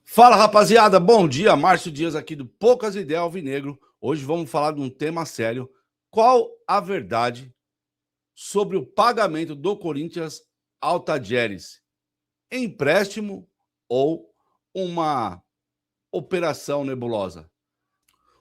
Fala, rapaziada, bom dia, Márcio Dias aqui do Poucas Ideias Alvinegro. Hoje vamos falar de um tema sério. Qual a verdade sobre o pagamento do Corinthians ao Tadieres? Empréstimo ou uma operação nebulosa?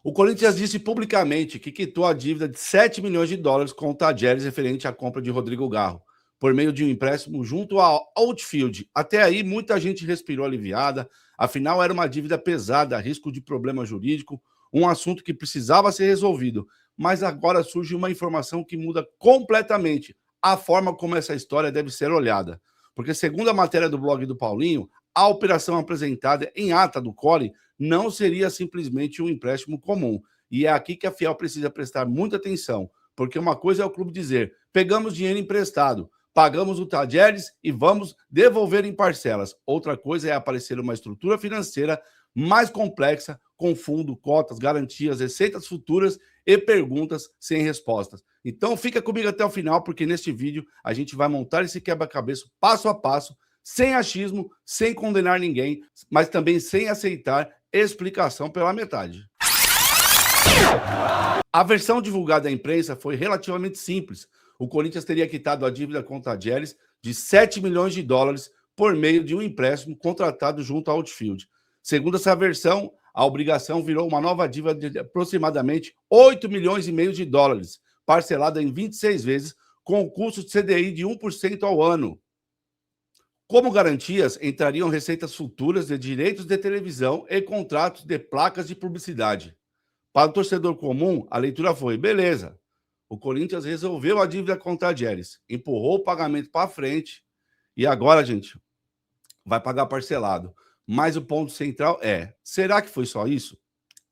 O Corinthians disse publicamente que quitou a dívida de 7 milhões de dólares com o Tadieres referente à compra de Rodrigo Garro, por meio de um empréstimo junto ao Outfield. Até aí, muita gente respirou aliviada, afinal era uma dívida pesada, risco de problema jurídico, um assunto que precisava ser resolvido. Mas agora surge uma informação que muda completamente a forma como essa história deve ser olhada. Porque, segundo a matéria do blog do Paulinho, a operação apresentada em ata do CORE não seria simplesmente um empréstimo comum. E é aqui que a Fiel precisa prestar muita atenção, porque uma coisa é o clube dizer: pegamos dinheiro emprestado, pagamos o Tadieres e vamos devolver em parcelas. Outra coisa é aparecer uma estrutura financeira mais complexa, com fundo, cotas, garantias, receitas futuras e perguntas sem respostas. Então fica comigo até o final, porque neste vídeo a gente vai montar esse quebra-cabeça passo a passo, sem achismo, sem condenar ninguém, mas também sem aceitar explicação pela metade. A versão divulgada à imprensa foi relativamente simples. O Corinthians teria quitado a dívida com o Tadieres de 7 milhões de dólares por meio de um empréstimo contratado junto ao Outfield. Segundo essa versão, a obrigação virou uma nova dívida de aproximadamente 8 milhões e meio de dólares, parcelada em 26 vezes, com custo de CDI de 1% ao ano. Como garantias, entrariam receitas futuras de direitos de televisão e contratos de placas de publicidade. Para o torcedor comum, a leitura foi: beleza, o Corinthians resolveu a dívida com o Tadieres, empurrou o pagamento para frente e agora, gente, vai pagar parcelado. Mas o ponto central é: será que foi só isso?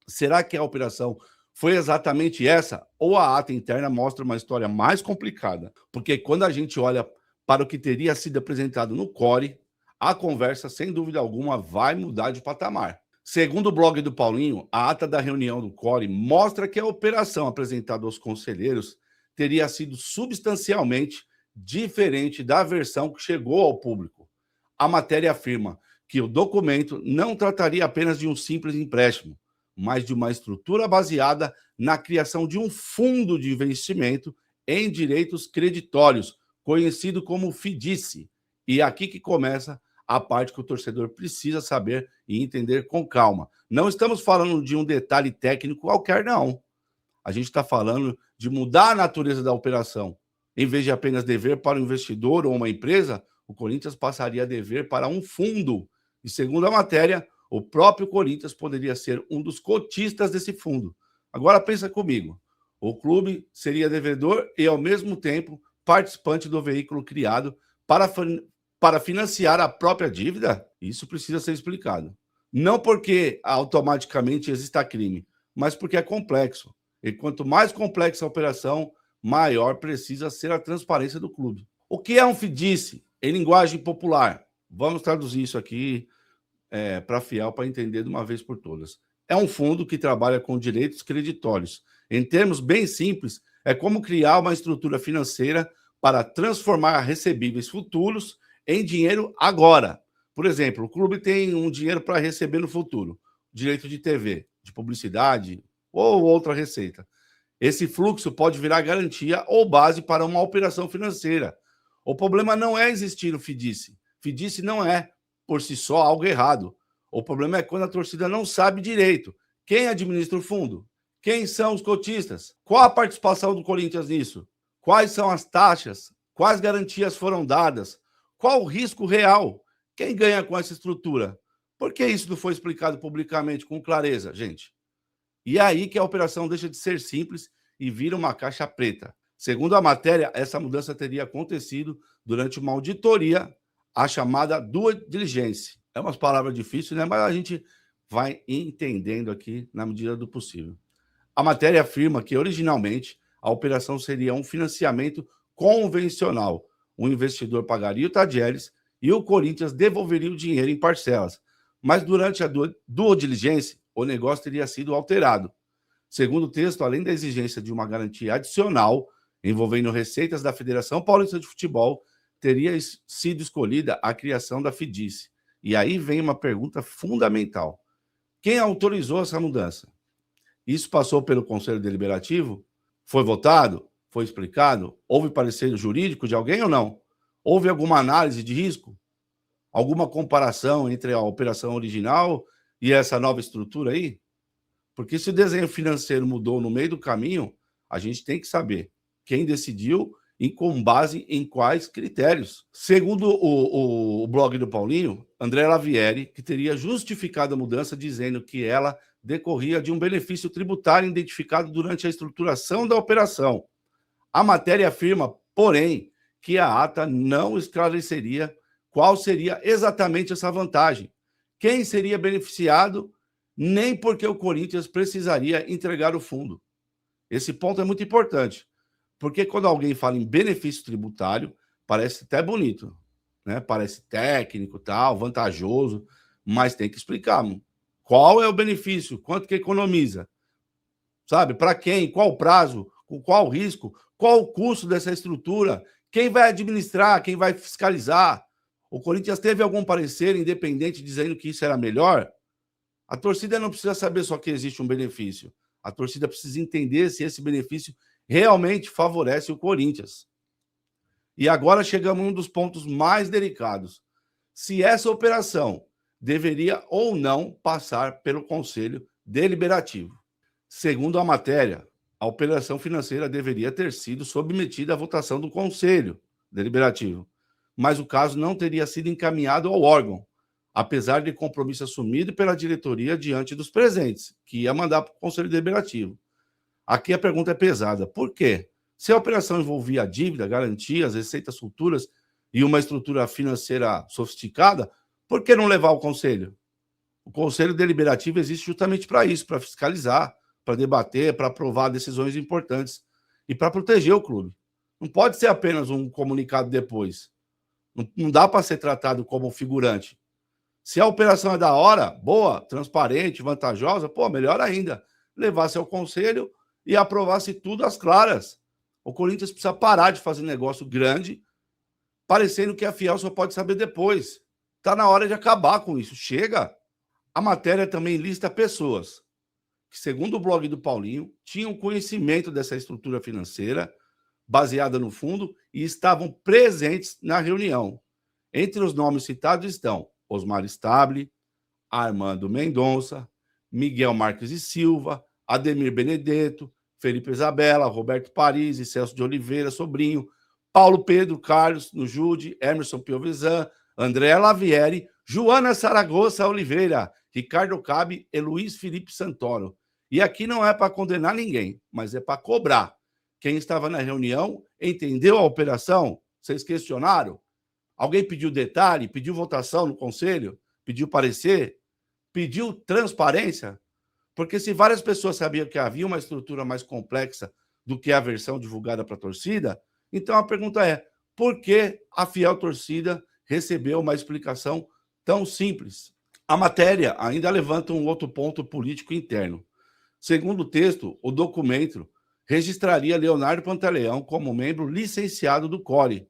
Será que a operação foi exatamente essa? Ou a ata interna mostra uma história mais complicada? Porque quando a gente olha para o que teria sido apresentado no CORE, a conversa, sem dúvida alguma, vai mudar de patamar. Segundo o blog do Paulinho, a ata da reunião do CORE mostra que a operação apresentada aos conselheiros teria sido substancialmente diferente da versão que chegou ao público. A matéria afirma que o documento não trataria apenas de um simples empréstimo, mas de uma estrutura baseada na criação de um fundo de investimento em direitos creditórios, conhecido como FIDICE. E é aqui que começa a parte que o torcedor precisa saber e entender com calma. Não estamos falando de um detalhe técnico qualquer, não. A gente está falando de mudar a natureza da operação. Em vez de apenas dever para o investidor ou uma empresa, o Corinthians passaria a dever para um fundo. E segundo a matéria, o próprio Corinthians poderia ser um dos cotistas desse fundo. Agora pensa comigo. O clube seria devedor e, ao mesmo tempo, participante do veículo criado para financiar a própria dívida? Isso precisa ser explicado. Não porque automaticamente exista crime, mas porque é complexo. E quanto mais complexa a operação, maior precisa ser a transparência do clube. O que é um FIDICE em linguagem popular? Vamos traduzir isso aqui para a Fiel para entender de uma vez por todas. É um fundo que trabalha com direitos creditórios. Em termos bem simples, é como criar uma estrutura financeira para transformar recebíveis futuros em dinheiro agora. Por exemplo, o clube tem um dinheiro para receber no futuro, direito de TV, de publicidade ou outra receita. Esse fluxo pode virar garantia ou base para uma operação financeira. O problema não é existir o FIDICE. FIDICE não é, por si só, algo errado. O problema é quando a torcida não sabe direito quem administra o fundo, quem são os cotistas, qual a participação do Corinthians nisso, quais são as taxas, quais garantias foram dadas, qual o risco real, quem ganha com essa estrutura. Por que isso não foi explicado publicamente com clareza, gente? E é aí que a operação deixa de ser simples e vira uma caixa preta. Segundo a matéria, essa mudança teria acontecido durante uma auditoria, a chamada due diligence. É umas palavras difíceis, né? Mas a gente vai entendendo aqui na medida do possível. A matéria afirma que, originalmente, a operação seria um financiamento convencional. O investidor pagaria o Tadieres e o Corinthians devolveria o dinheiro em parcelas. Mas durante a due diligence, o negócio teria sido alterado. Segundo o texto, além da exigência de uma garantia adicional envolvendo receitas da Federação Paulista de Futebol, teria sido escolhida a criação da FIDICE. E aí vem uma pergunta fundamental. Quem autorizou essa mudança? Isso passou pelo Conselho Deliberativo? Foi votado? Foi explicado? Houve parecer jurídico de alguém ou não? Houve alguma análise de risco? Alguma comparação entre a operação original e essa nova estrutura aí? Porque se o desenho financeiro mudou no meio do caminho, a gente tem que saber quem decidiu e com base em quais critérios. Segundo o blog do Paulinho, André Lavieri, que teria justificado a mudança dizendo que ela decorria de um benefício tributário identificado durante a estruturação da operação. A matéria afirma, porém, que a ata não esclareceria qual seria exatamente essa vantagem, quem seria beneficiado, nem porque o Corinthians precisaria entregar o fundo. Esse ponto é muito importante, porque quando alguém fala em benefício tributário, parece até bonito, né? Parece técnico, tal, vantajoso, mas tem que explicar qual é o benefício, quanto que economiza, sabe? Para quem, qual prazo, com qual risco, qual o custo dessa estrutura, quem vai administrar, quem vai fiscalizar. O Corinthians teve algum parecer independente dizendo que isso era melhor? A torcida não precisa saber só que existe um benefício. A torcida precisa entender se esse benefício realmente favorece o Corinthians. E agora chegamos a um dos pontos mais delicados. Se essa operação deveria ou não passar pelo Conselho Deliberativo. Segundo a matéria, a operação financeira deveria ter sido submetida à votação do Conselho Deliberativo, mas o caso não teria sido encaminhado ao órgão, apesar de compromisso assumido pela diretoria diante dos presentes, que ia mandar para o Conselho Deliberativo. Aqui a pergunta é pesada. Por quê? Se a operação envolvia dívida, garantias, receitas futuras e uma estrutura financeira sofisticada, por que não levar ao Conselho? O Conselho Deliberativo existe justamente para isso, para fiscalizar, para debater, para aprovar decisões importantes e para proteger o clube. Não pode ser apenas um comunicado depois. Não dá para ser tratado como figurante. Se a operação é da hora, boa, transparente, vantajosa, pô, melhor ainda. Levasse ao Conselho e aprovasse tudo às claras. O Corinthians precisa parar de fazer negócio grande, parecendo que a Fiel só pode saber depois. Está na hora de acabar com isso. Chega! A matéria também lista pessoas que, segundo o blog do Paulinho, tinham conhecimento dessa estrutura financeira baseada no fundo e estavam presentes na reunião. Entre os nomes citados estão Osmar Stable, Armando Mendonça, Miguel Marques e Silva, Ademir Benedetto, Felipe Isabella, Roberto Parisi, Celso de Oliveira, Sobrinho, Paulo Pedro Carlos, Nujude, Emerson Piovesan, André Lavieri, Joana Saragossa Oliveira, Ricardo Cabe e Luiz Felipe Santoro. E aqui não é para condenar ninguém, mas é para cobrar. Quem estava na reunião entendeu a operação? Vocês questionaram? Alguém pediu detalhe? Pediu votação no conselho? Pediu parecer? Pediu transparência? Porque se várias pessoas sabiam que havia uma estrutura mais complexa do que a versão divulgada para a torcida, então a pergunta é, por que a fiel torcida recebeu uma explicação tão simples? A matéria ainda levanta um outro ponto político interno. Segundo o texto, o documento registraria Leonardo Pantaleão como membro licenciado do CORE,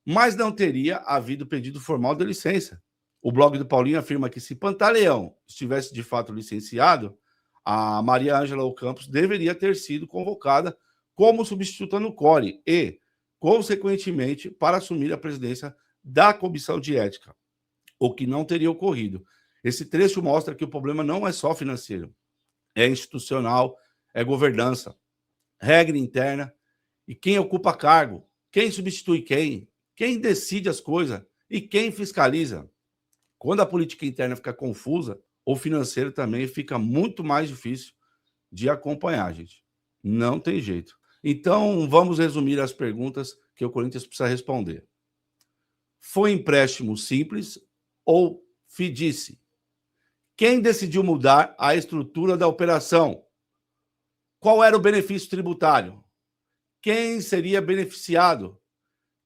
mas não teria havido pedido formal de licença. O blog do Paulinho afirma que se Pantaleão estivesse de fato licenciado, a Maria Ângela Ocampos deveria ter sido convocada como substituta no CORE e, consequentemente, para assumir a presidência da Comissão de Ética, o que não teria ocorrido. Esse trecho mostra que o problema não é só financeiro, é institucional, é governança, regra interna e quem ocupa cargo, quem substitui quem decide as coisas e quem fiscaliza. Quando a política interna fica confusa, o financeiro também fica muito mais difícil de acompanhar, gente. Não tem jeito. Então, vamos resumir as perguntas que o Corinthians precisa responder. Foi empréstimo simples ou FIDICE? Quem decidiu mudar a estrutura da operação? Qual era o benefício tributário? Quem seria beneficiado?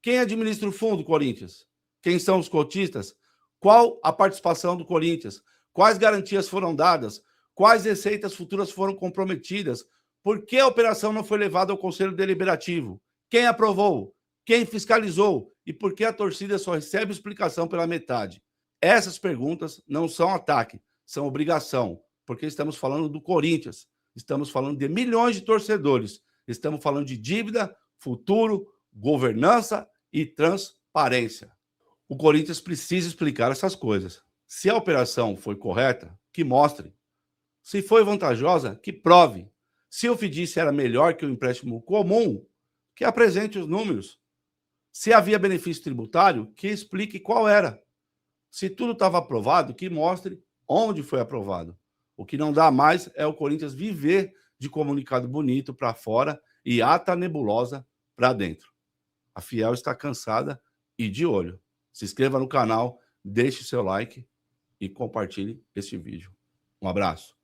Quem administra o fundo, Corinthians? Quem são os cotistas? Qual a participação do Corinthians? Quais garantias foram dadas? Quais receitas futuras foram comprometidas? Por que a operação não foi levada ao Conselho Deliberativo? Quem aprovou? Quem fiscalizou? E por que a torcida só recebe explicação pela metade? Essas perguntas não são ataque, são obrigação, porque estamos falando do Corinthians, estamos falando de milhões de torcedores, estamos falando de dívida, futuro, governança e transparência. O Corinthians precisa explicar essas coisas. Se a operação foi correta, que mostre. Se foi vantajosa, que prove. Se o FDIC era melhor que o empréstimo comum, que apresente os números. Se havia benefício tributário, que explique qual era. Se tudo estava aprovado, que mostre onde foi aprovado. O que não dá mais é o Corinthians viver de comunicado bonito para fora e ata nebulosa para dentro. A Fiel está cansada e de olho. Se inscreva no canal, deixe seu like e compartilhe este vídeo. Um abraço.